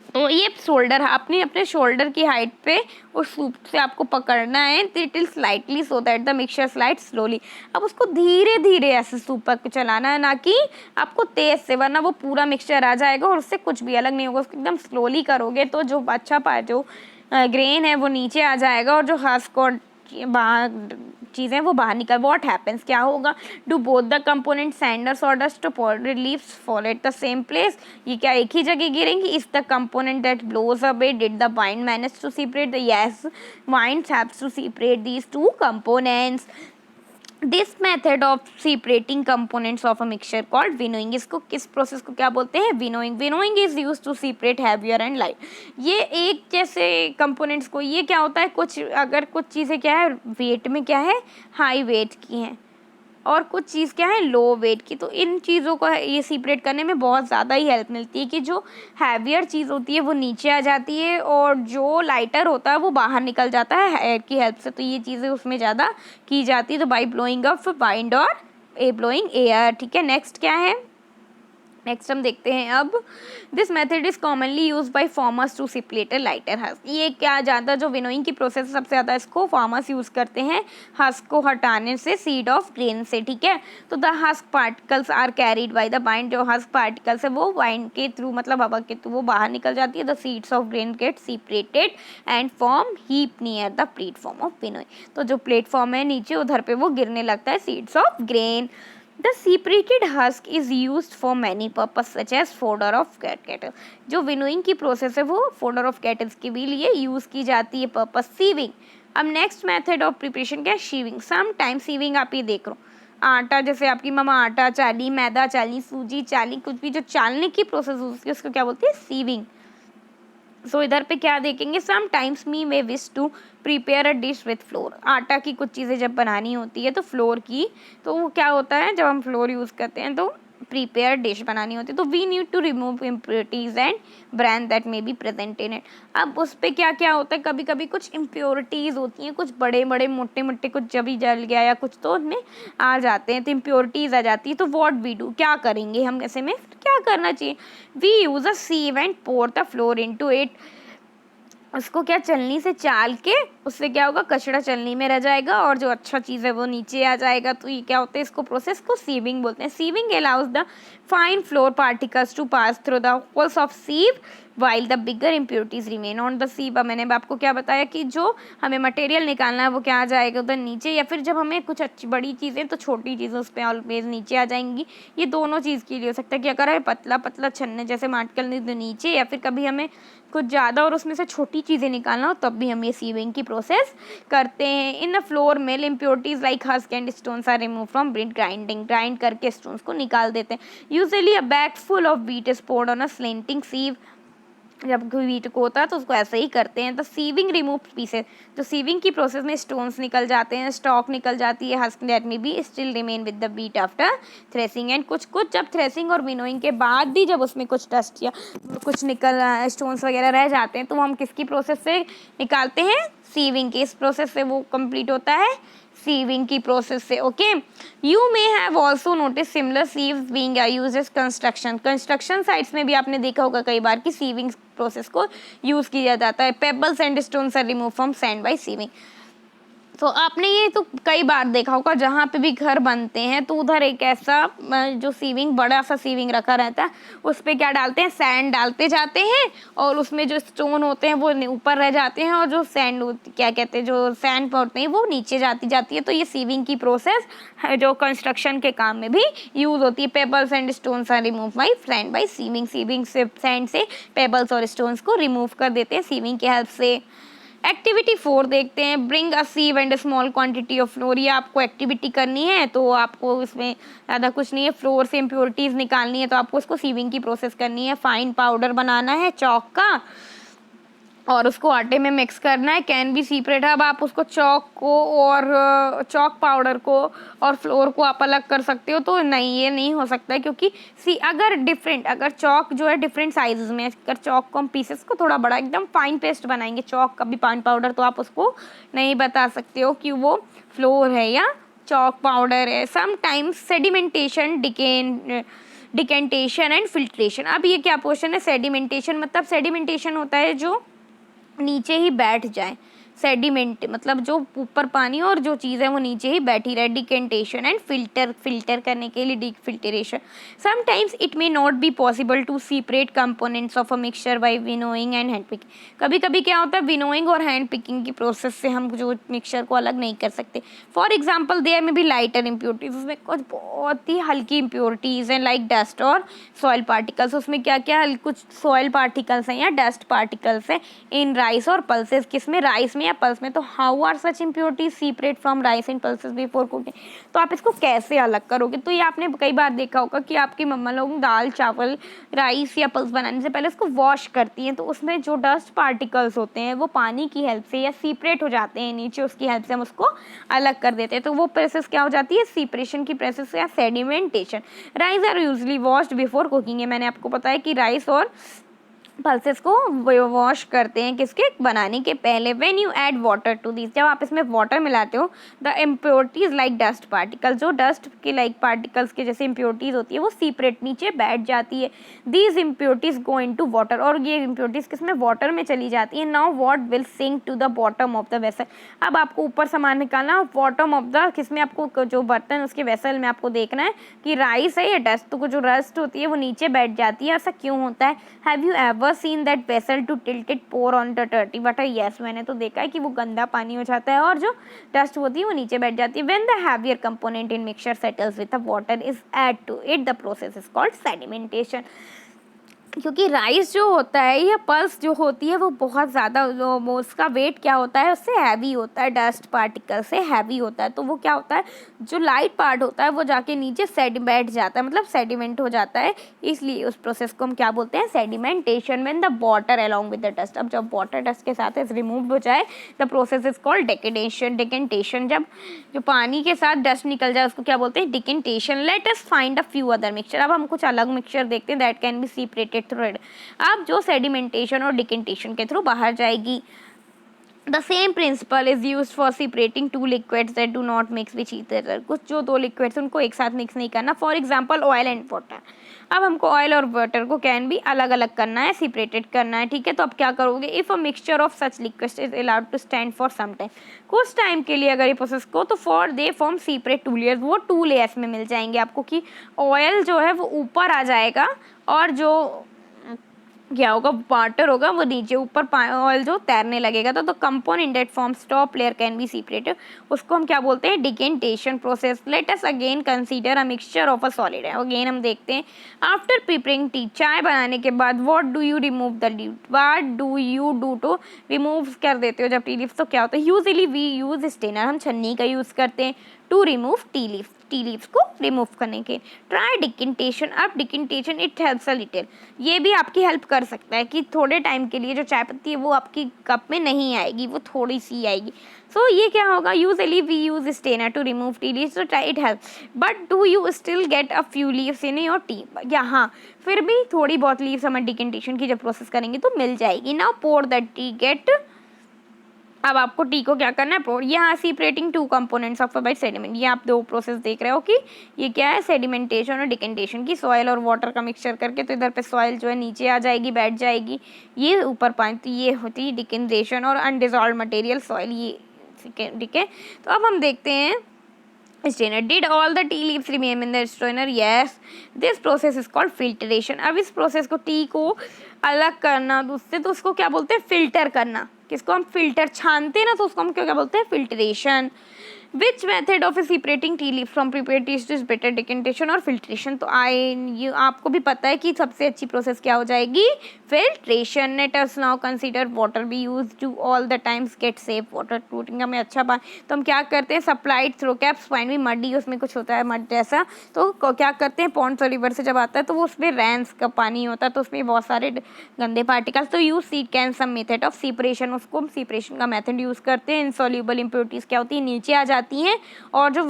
Speaker 1: तो ये शोल्डर, अपने अपने शोल्डर की हाइट पे उस सूप से आपको पकड़ना है, it ill slightly so that the mixture slide slowly. अब उसको धीरे धीरे ऐसे सूप पर चलाना है, ना कि आपको तेज से, वरना वो पूरा मिक्सचर आ जाएगा और उससे कुछ भी अलग नहीं होगा। उसको एकदम स्लोली करोगे तो जो अच्छा पार्ट, जो ग्रेन है वो नीचे आ जाएगा, और जो हस्क और चीज़ें वो बाहर निकल। वॉट हैपन्स, क्या होगा, डू बोथ द कंपोनेंट सैंडर्स और dust powder leaves fall at the same place, ये क्या एक ही जगह गिरेंगी? Is the component that blows away did the wind manage to separate the, yes, wind has to separate these two components. This method of separating components of a mixture called winnowing. इसको, किस प्रोसेस को क्या बोलते हैं, winnowing. Winnowing is use to separate heavier and light. ये एक जैसे कंपोनेंट्स को, ये क्या होता है, कुछ अगर कुछ चीज़ें क्या है, वेट में क्या है, हाई वेट की हैं, और कुछ चीज़ क्या है, लो वेट की, तो इन चीज़ों को ये सेपरेट करने में बहुत ज़्यादा ही हेल्प मिलती है कि जो हैवियर चीज़ होती है वो नीचे आ जाती है, और जो लाइटर होता है वो बाहर निकल जाता है एयर की हेल्प से। तो ये चीज़ें उसमें ज़्यादा की जाती है, तो बाई ब्लोइंग ऑफ वाइंड और ब्लोइंग एयर, ठीक है। नेक्स्ट क्या है, नेक्स्ट हम देखते हैं अब, this method is commonly use by farmers to separate lighter husk. ये क्या ज़्यादा जो विनोइंग की प्रोसेस सबसे ज़्यादा इसको फार्मर्स यूज़ करते हैं हस्क को हटाने से, सीड ऑफ ग्रेन से, ठीक है। तो the husk particles are carried by the wind, जो हस्क पार्टिकल्स है वो बाइंड के थ्रू, मतलब हवा के थ्रू वो बाहर निकल जाती है। The seeds of grain get separated and form heap near the platform of winnowing. तो जो प्लेटफॉर्म है नीचे, उधर पे वो गिरने लगता है seeds of grain. The separated husk is used for many purposes such as fodder of cattle। जो विनोइंग की प्रोसेस है वो fodder of cattle के भी लिए यूज़ की जाती है, पर्पस सीविंग। अब नेक्स्ट मेथड ऑफ प्रिपरेशन क्या है, शीविंग। सम टाइम सीविंग आप ये देख लो, आटा, जैसे आपकी मम्मा आटा चाली, मैदा चाली, सूजी चाली, कुछ भी जो चालने की प्रोसेस होती है उसको क्या बोलते हैं, सीविंग। सो इधर पे क्या देखेंगे, some times me may wish to prepare a dish with flour. आटा की कुछ चीज़ें जब बनानी होती है तो फ्लोर की, तो वो क्या होता है, जब हम फ्लोर यूज़ करते हैं तो प्रिपेयर डिश बनानी होती है, तो we need to remove impurities and bran that may be present in it. अब उस पर क्या क्या होता है, कभी कभी कुछ इम्प्योरिटीज़ होती हैं, कुछ बड़े बड़े मोटे मोटे, कुछ जब ही जल गया या कुछ, तो उसमें आ जाते हैं, तो इम्प्योरिटीज़ आ जाती है। तो वॉट वी डू, क्या करेंगे हम ऐसे में, क्या करना चाहिए, we use a sieve and pour the flour into it. उसको क्या, चलनी से चाल के, उससे क्या होगा, कचड़ा चलनी में रह जाएगा और जो अच्छा चीज़ है वो नीचे आ जाएगा। तो ये क्या होता है, इसको प्रोसेस को सीविंग बोलते हैं। Sieving allows the fine flour particles to pass through the holes of sieve while the bigger impurities remain on the sieve. अब मैंने आपको क्या बताया कि जो हमें मटेरियल निकालना है वो क्या आ जाएगा उधर नीचे, या फिर जब हमें कुछ अच्छी बड़ी चीज़ें, तो छोटी चीज़ें उस पर ऑलवेज नीचे आ जाएंगी। ये दोनों चीज़ के लिए हो सकता है कि अगर हमें पतला पतला छन्ने जैसे माटकल तो नीचे, या फिर कभी हमें कुछ ज़्यादा और उसमें से छोटी चीज़ें निकालना हो, तब भी हम ये सीविंग की प्रोसेस करते हैं। In a flour mill impurities like husk and stones are remove from ब्रिड ग्राइंडिंग। ग्राइंड करके स्टोन्स को निकाल देते हैं। Usually a bag full of wheat is poured on a slanting sieve जब व्हीट को होता है तो उसको ऐसे ही करते हैं। तो सीविंग रिमूव पीसेस, तो सीविंग की प्रोसेस में स्टोन्स निकल जाते हैं, स्टॉक निकल जाती है, husk that may be still remain with the wheat after threshing. And कुछ कुछ जब थ्रेसिंग और विनोइंग के बाद भी जब उसमें कुछ डस्ट या कुछ निकल स्टोन्स वगैरह रह जाते हैं तो वो हम किसकी प्रोसेस से निकालते हैं, सीविंग की। इस प्रोसेस से वो कंप्लीट होता है सीविंग की प्रोसेस से। Okay, you may have also notice similar sieves being used as construction sites में भी आपने देखा होगा कई बार कि सीविंग प्रोसेस को यूज किया जाता है। Pebbles and stones are remove from sand by sieving. तो आपने ये तो कई बार देखा होगा जहाँ पे भी घर बनते हैं तो उधर एक ऐसा जो सीविंग, बड़ा सा सीविंग रखा रहता है, उस पर क्या डालते हैं, सैंड डालते जाते हैं और उसमें जो स्टोन होते हैं वो ऊपर रह जाते हैं और जो सैंड क्या कहते हैं, जो सैंड होते हैं वो नीचे जाती है। तो ये सीविंग की प्रोसेस जो कंस्ट्रक्शन के काम में भी यूज होती है। Pebbles and stones are remove by sand by sieving. Sieving से सैंड से पेबल्स और स्टोन्स को रिमूव कर देते हैं सीविंग की हेल्प से। एक्टिविटी 4 देखते हैं, bring a sieve and small quantity of flour. ये आपको एक्टिविटी करनी है तो आपको इसमें ज़्यादा कुछ नहीं है, फ्लोर से इम्प्योरिटीज़ निकालनी है तो आपको इसको सीविंग की प्रोसेस करनी है। फाइन पाउडर बनाना है चॉक का और उसको आटे में मिक्स करना है। Can be separate. अब आप उसको चॉक को और चॉक पाउडर को और फ्लोर को आप अलग कर सकते हो, तो नहीं, ये नहीं हो सकता है क्योंकि अगर चॉक जो है डिफरेंट साइजेस में, अगर चॉक को हम पीसेस को थोड़ा बड़ा एकदम फाइन पेस्ट बनाएंगे चॉक का भी फाइन पाउडर, तो आप उसको नहीं बता सकते हो कि वो फ्लोर है या चॉक पाउडर है। Sometimes sedimentation, decantation and filtration. अब ये क्या पोर्शन है, सेडिमेंटेशन मतलब सेडिमेंटेशन होता है जो नीचे ही बैठ जाए। सेडिमेंट मतलब जो ऊपर पानी और जो चीज़ है वो नीचे ही बैठी रहे। डिकेंटेशन एंड फिल्टर करने के लिए the filtration. Sometimes it may not be possible to separate components of a mixture by winnowing and hand picking. कभी कभी क्या होता है, विनोइंग और हैंड पिकिंग की प्रोसेस से हम जो मिक्सचर को अलग नहीं कर सकते। फॉर एग्जाम्पल देयर में भी लाइटर इम्प्योरिटीज, उसमें कुछ बहुत ही हल्की इम्प्योरिटीज़ हैं लाइक डस्ट और सॉइल पार्टिकल्स। उसमें क्या क्या कुछ सॉइल पार्टिकल्स हैं या डस्ट पार्टिकल्स हैं इन राइस और पल्सेस। किसमें, राइस में या पल्स में। तो how are such impurities separate from rice and pulses before cooking. तो आप इसको कैसे अलग करोगे, तो ये आपने कई बार देखा होगा कि आपकी मम्मा लोग दाल चावल राइस या पल्स बनाने से पहले उसको वॉश करती हैं, तो उसमें जो डस्ट पार्टिकल्स होते हैं वो पानी की हेल्प से या सेपरेट हो जाते हैं नीचे, उसकी हेल्प से हम उसको अलग कर देते हैं। तो वो प्रोसेस क्या हो जाती है, सेपरेशन की प्रोसेस या sedimentation. Rice are usually washed before cooking है, मैंने आपको बताया कि राइस और पल्सेस को वॉश करते हैं किसके, बनाने के पहले। When you add water to this, जब आप इसमें वाटर मिलाते हो, the impurities like dust particles, जो डस्ट के लाइक पार्टिकल्स के जैसे इम्प्योरिटीज होती है वो सेपरेट नीचे बैठ जाती है। These impurities go into water, और ये इम्प्योरिटीज किसमें, वाटर में चली जाती है। Now what will sink to the bottom of the vessel. अब आपको ऊपर सामान निकालना, बॉटम ऑफ द किसमें, आपको जो बर्तन उसके वेसल में आपको देखना है कि राइस है या डस्ट। तो जो रस्ट होती है वो नीचे बैठ जाती है। ऐसा क्यों होता है, have you ever seen that vessel to tilt it pour on the dirty water? yes, मैंने तो देखा है कि वो गंदा पानी हो जाता है और जो डस्ट होती है वो नीचे बैठ जाती है। when the heavier component in mixture settles with the water is add to it, the process is called sedimentation। क्योंकि राइस जो होता है या पल्स जो होती है वो बहुत ज़्यादा, उसका वेट क्या होता है, उससे हैवी होता है, डस्ट पार्टिकल से हैवी होता है। तो वो क्या होता है, जो लाइट पार्ट होता है वो जाके नीचे बैठ जाता है, मतलब सेडिमेंट हो जाता है। इसलिए उस प्रोसेस को हम क्या बोलते हैं, sedimentation. When the water along with the dust, अब जब वाटर डस्ट के साथ रिमूव हो जाए, the process is called decantation. जब जो पानी के साथ डस्ट निकल जाए उसको क्या बोलते हैं, decantation. Let us find a few other mixture. अब हम कुछ अलग मिक्सचर देखते हैं that can be separated through it. अब जो सेडिमेंटेशन और डिकेंटेशन के थ्रू बाहर जाएगी। The same principle is use for separating two liquids that do not mix with each other. कुछ जो दो लिक्विड्स उनको एक साथ मिक्स नहीं करना। For example oil and water. अब हमको ऑयल और वाटर को कैन भी अलग अलग करना है, सेपरेटेड करना है, ठीक है। तो अब क्या करोगे, if a mixture of such liquids is allowed to stand for some time, कुछ टाइम के लिए अगर ये प्रोसेस को, तो for they form separate 2 layers. वो 2 लेयर्स में मिल जाएंगे आपको कि ऑयल जो है वो ऊपर आ जाएगा और जो क्या होगा, वाटर होगा वो नीचे, ऊपर ऑयल जो तैरने लगेगा। तो component that forms top layer can be separated, उसको हम क्या बोलते हैं, decantation process. Let us again consider a mixture of a solid. Again हम देखते हैं, आफ्टर प्रिपेयरिंग टी, चाय बनाने के बाद, what do you remove the leave, what do you do to remove कर देते हो जब टी लीव्स, तो क्या होता है, यूजुअली वी यूज स्टेनर, हम छन्नी का यूज़ करते हैं to remove tea leaves. Tea leaves को रिमूव करने के। Try decantation. अब decantation it helps a little, ये भी आपकी हेल्प कर सकता है कि थोड़े टाइम के लिए जो चाय पत्ती है वो आपकी कप में नहीं आएगी, वो थोड़ी सी आएगी। सो ये क्या होगा, usually we use strainer to remove tea leaves, तो it help, but do you still get a few leaves in your tea, या हाँ फिर भी थोड़ी बहुत लीव्स हमें डिकेंटेशन की जब प्रोसेस करेंगे तो मिल जाएगी। Now pour the tea get, अब आपको टी को क्या करना है, पोर। यहाँ separating two components of by sediment, ये आप दो प्रोसेस देख रहे हो कि ये क्या है, सेडिमेंटेशन और डिकेंटेशन की। सॉइल और वाटर का मिक्सचर करके, तो इधर पे सॉइल जो है नीचे आ जाएगी, बैठ जाएगी, ये ऊपर पानी, तो ये होती है डिकेंटेशन। और अनडिजॉल्व मटेरियल सॉइल, ये ठीक है। तो अब हम देखते हैं strainer. Did all the tea leaves remain in the strainer? Yes. This process is called filtration. अब इस प्रोसेस को, टी को अलग करना उससे, तो उसको क्या बोलते हैं, फिल्टर करना। किसको हम फिल्टर, छानते हैं ना, तो उसको हम क्या बोलते हैं, filtration. Which method of separating T leaf from prepared T is better, decantation और फिल्ट्रेशन। तो आपको भी पता है कि सबसे अच्छी प्रोसेस क्या हो जाएगी, filtration. Let us now consider water be use to all the times get safe water, टूटिंग में अच्छा पानी, तो हम क्या करते हैं, supplied through caps fine be muddy, उसमें कुछ होता है मड जैसा, तो क्या करते हैं, पॉन्ड्स और रिवर से जब आता है तो वो उसमें रैंस का पानी होता है, तो उसमें बहुत सारे गंदे पार्टिकल्स, तो use seed can some method of separation, उसको हम सेपरेशन का मेथड यूज करते हैं। इनसॉल्युबल इम्प्योरिटीज क्या होती है, नीचे आ जाती हैं, और जो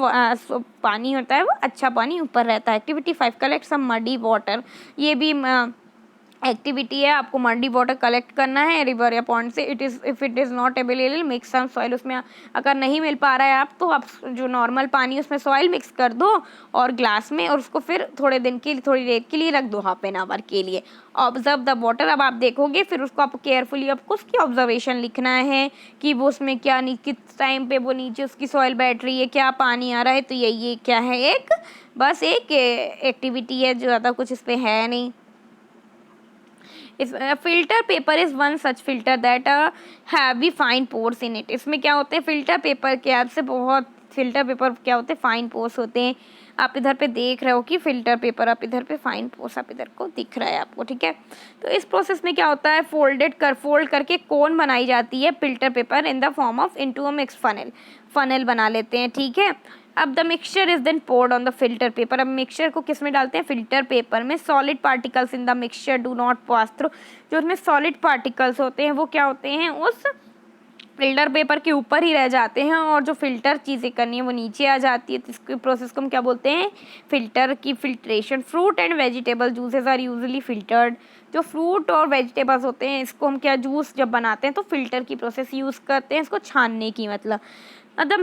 Speaker 1: पानी होता है वो अच्छा पानी ऊपर रहता है। Activity 5 collect some muddy water, ये भी एक्टिविटी है, आपको मडी वाटर कलेक्ट करना है रिवर या पॉन्ड से। If it is not available mix some soil, उसमें अगर नहीं मिल पा रहा है आप, तो आप जो नॉर्मल पानी उसमें सॉइल मिक्स कर दो और ग्लास में, और उसको फिर थोड़ी देर के लिए रख दो, हाफ एन आवर के लिए। ऑब्जर्व द वाटर, अब आप देखोगे फिर उसको आप केयरफुली आपको उसकी ऑब्जर्वेशन लिखना है कि वो उसमें क्या किस टाइम पे वो नीचे उसकी सॉइल बैठ रही है, क्या पानी आ रहा है। तो ये क्या है, एक बस एक एक्टिविटी है, जो ज़्यादा कुछ इस पर है नहीं। Filter paper is one such filter that heavy fine pores in it. इसमें क्या होते हैं, फिल्टर पेपर के हेल्प से बहुत, फिल्टर पेपर क्या होते हैं, फाइन पोर्स होते हैं। आप इधर पे देख रहे हो कि फिल्टर पेपर, आप इधर पे फाइन पोर्स आप इधर को दिख रहा है आपको, ठीक है। तो इस प्रोसेस में क्या होता है, फोल्ड करके कोन बनाई जाती है filter paper in the form of into a mix funnel बना लेते हैं, ठीक है। अब the mixture is then poured on the filter paper, अब मिक्सचर को किस में डालते हैं, फिल्टर पेपर में। Solid particles in the mixture do not pass through, जो उसमें सॉलिड पार्टिकल्स होते हैं वो क्या होते हैं, उस फिल्टर पेपर के ऊपर ही रह जाते हैं, और जो फिल्टर चीज़ें करनी है वो नीचे आ जाती है। तो इसके प्रोसेस को हम क्या बोलते हैं, फिल्टर की filtration. Fruit and vegetable juices are usually filtered, जो फ्रूट और वेजिटेबल्स होते हैं इसको हम क्या, जूस जब बनाते हैं तो फिल्टर की प्रोसेस यूज़ करते हैं, इसको छानने की, मतलब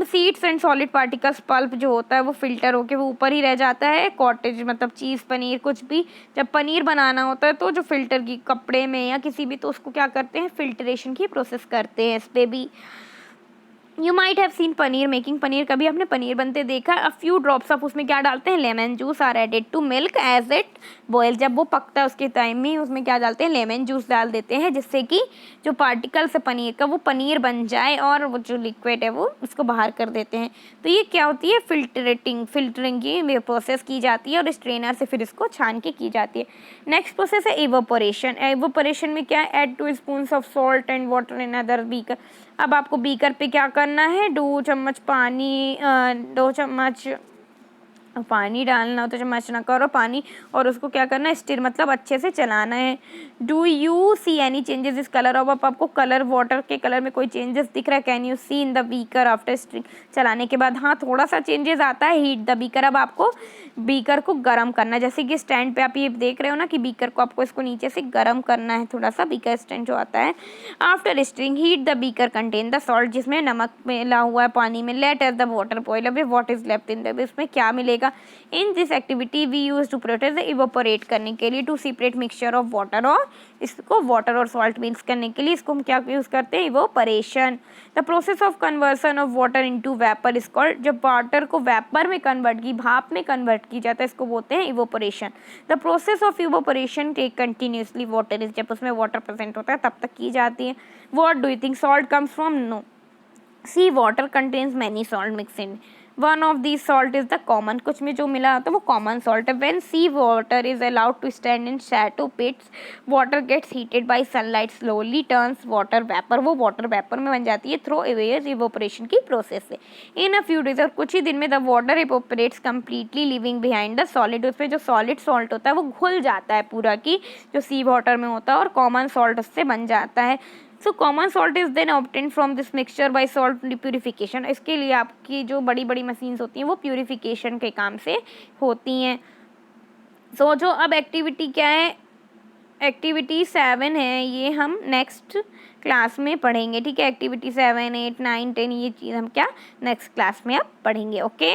Speaker 1: seeds and solid particles, pulp जो होता है वो फिल्टर होके वो ऊपर ही रह जाता है। कॉटेज मतलब चीज़, पनीर, कुछ भी जब पनीर बनाना होता है तो जो फिल्टर की कपड़े में या किसी भी, तो उसको क्या करते हैं, फिल्ट्रेशन की प्रोसेस करते हैं। इस पर भी you might have seen paneer making, paneer कभी आपने पनीर बनते देखा। अ फ्यू ड्रॉप्स ऑफ, उसमें क्या डालते हैं, lemon juice are added to milk as it boil, जब वो पकता है उसके टाइम में उसमें क्या डालते हैं, लेमन जूस डाल देते हैं, जिससे कि जो पार्टिकल्स है पनीर का वो पनीर बन जाए, और वो जो लिक्विड है वो उसको बाहर कर देते हैं। तो ये क्या होती है, फिल्टरिंग की प्रोसेस की जाती है, और स्ट्रेनर से फिर इसको छान के की जाती है। नेक्स्ट प्रोसेस है इवोपोरेशन। इवोपोरेशन में क्या है, add 2 spoons of salt and water in other beaker. अब आपको बीकर पे क्या करना है, 2 चम्मच पानी डालना हो, तो चम्मच ना करो पानी, और उसको क्या करना है, स्टिर मतलब अच्छे से चलाना है। Do you see any changes इस कलर, अब आपको कलर, वाटर के कलर में कोई चेंजेस दिख रहा है, can you see in the beaker after stirring, चलाने के बाद हाँ थोड़ा सा चेंजेस आता है। हीट द बीकर, अब आपको बीकर को गर्म करना है, जैसे कि स्टैंड पे आप ये देख रहे हो ना कि बीकर को आपको इसको नीचे से गर्म करना है, थोड़ा सा बीकर स्टैंड जो आता है। After stirring heat the beaker contain the salt, जिसमें नमक मिला हुआ है पानी में। Let as the water boil, अभी what is left in the, इसमें क्या मिलेगा। In this activity we use to process evaporate करने के लिए, to separate mixture of water, और इसको वाटर और सॉल्ट मिक्स करने के लिए इसको हम क्या यूज करते हैं, evaporation. The process of conversion of water into vapour is called, जब वाटर को वेपर में कन्वर्ट की, भाप में कन्वर्ट की जाता है, इसको बोलते हैं evaporation. The process of evaporation take continuously water is, जब उसमें वाटर प्रेजेंट होता है तब तक की जाती है। What do you think, salt comes from, no, sea water contains many salt mix in, one of the salt is the common, कुछ में जो मिला होता है वो कॉमन सॉल्ट है। When sea water is allowed to stand in shadow pits, water gets heated by sunlight, slowly turns water vapour, वो वाटर वेपर में बन जाती है थ्रू वेरियस इवोपरेशन की प्रोसेस से। इन अ फ्यू डेज, और कुछ ही दिन में, the water evaporates completely leaving behind the solid, उसमें जो सॉलिड सॉल्ट होता है वो घुल जाता है पूरा की जो सी वाटर में होता है और कॉमन सॉल्ट उससे बन जाता है। So common salt is then obtain from this mixture by salt purification. इसके लिए आपकी जो बड़ी बड़ी मशीन्स होती हैं वो प्यूरिफिकेशन के काम से होती हैं। सो जो अब एक्टिविटी क्या है, एक्टिविटी 7 है, ये हम नेक्स्ट क्लास में पढ़ेंगे, ठीक है। एक्टिविटी 7, 8, 9, 10 ये चीज़ हम क्या नेक्स्ट क्लास में अब पढ़ेंगे, ओके।